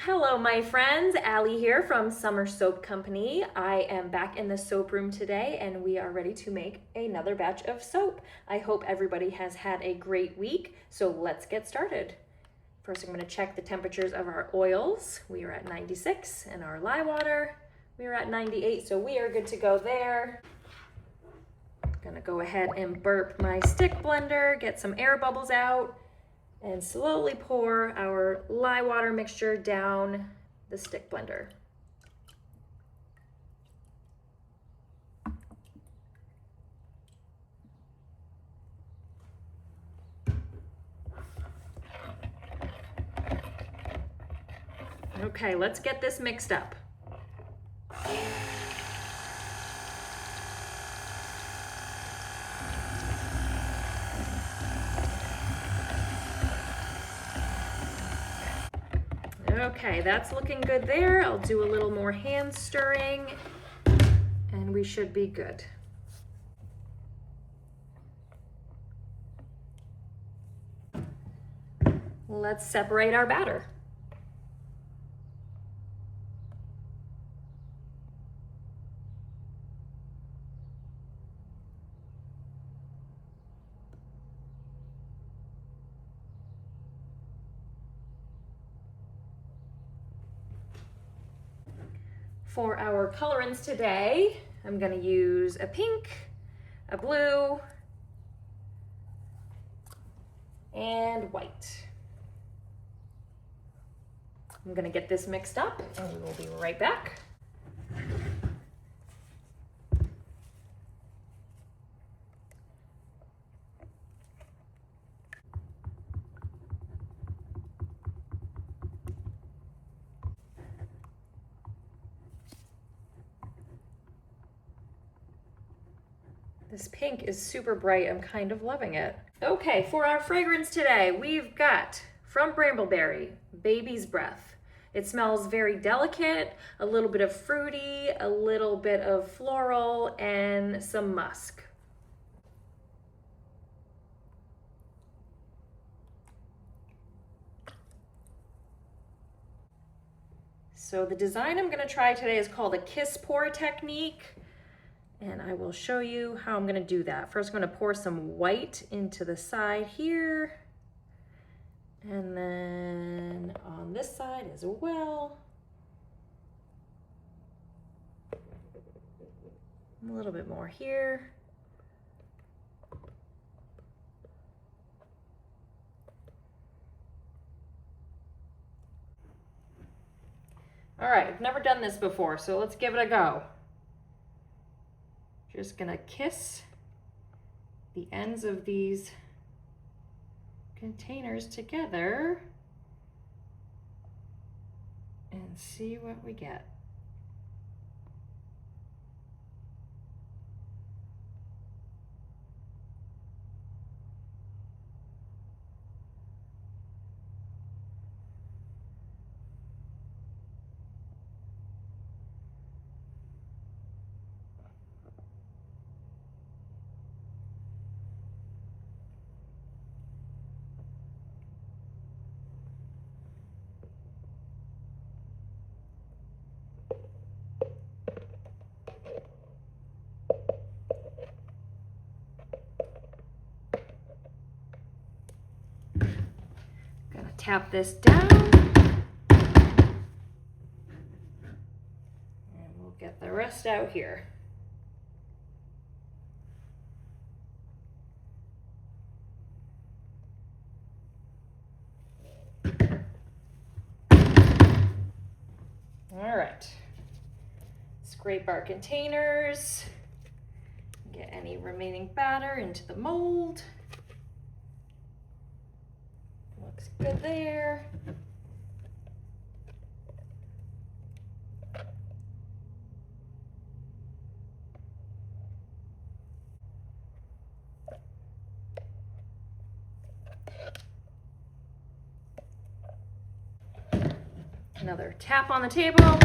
Hello my friends, Allie here from Summer Soap Company. I am back in the soap room today and we are ready to make another batch of soap. I hope everybody has had a great week, so let's get started. First I'm going to check the temperatures of our oils. We are at 96 and our lye water, we are at 98, so we are good to go there. I'm going to go ahead and burp my stick blender, get some air bubbles out, and slowly pour our lye water mixture down the stick blender. Okay, let's get this mixed up. Okay, that's looking good there. I'll do a little more hand stirring and we should be good. Let's separate our batter. For our colorants today, I'm going to use a pink, a blue, and white. I'm going to get this mixed up and we will be right back. This pink is super bright. I'm kind of loving it. Okay, for our fragrance today, we've got from Brambleberry, Baby's Breath. It smells very delicate, a little bit of fruity, a little bit of floral, and some musk. So the design I'm gonna try today is called a kiss pour technique. And I will show you how I'm gonna do that. First, I'm gonna pour some white into the side here. And then on this side as well. A little bit more here. All right, I've never done this before, so let's give it a go. Just gonna kiss the ends of these containers together and see what we get. Gonna tap this down. And we'll get the rest out here. All right, scrape our containers, get any remaining batter into the mold. Looks good there. Another tap on the table.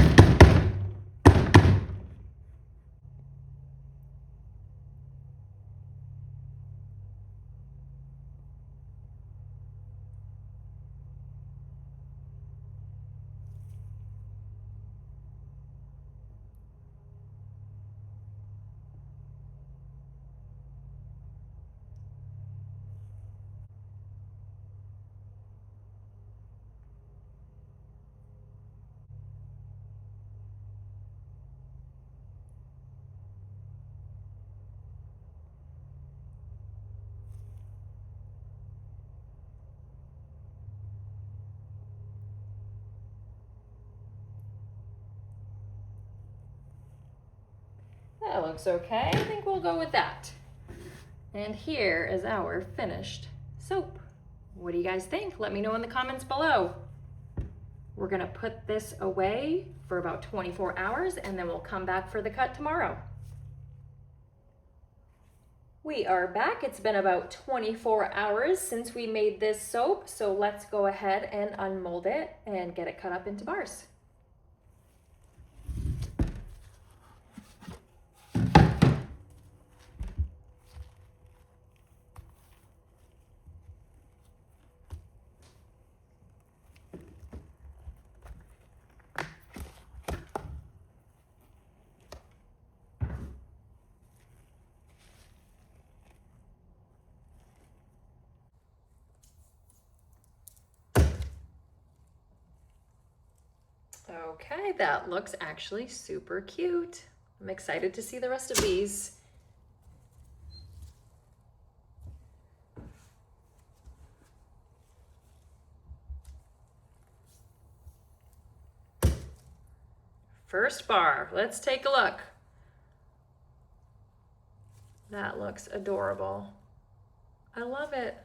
That looks okay. I think we'll go with that. And here is our finished soap. What do you guys think? Let me know in the comments below. We're gonna put this away for about 24 hours and then we'll come back for the cut tomorrow. We are back. It's been about 24 hours since we made this soap, so let's go ahead and unmold it and get it cut up into bars. Okay, that looks actually super cute. I'm excited to see the rest of these. First bar, let's take a look. That looks adorable. I love it.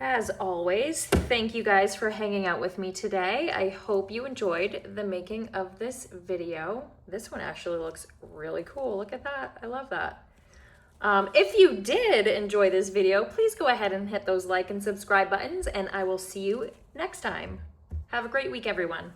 As always, thank you guys for hanging out with me today. I hope you enjoyed the making of this video. This one actually looks really cool. Look at that. I love that. If you did enjoy this video, please go ahead and hit those like and subscribe buttons, and I will see you next time. Have a great week, everyone.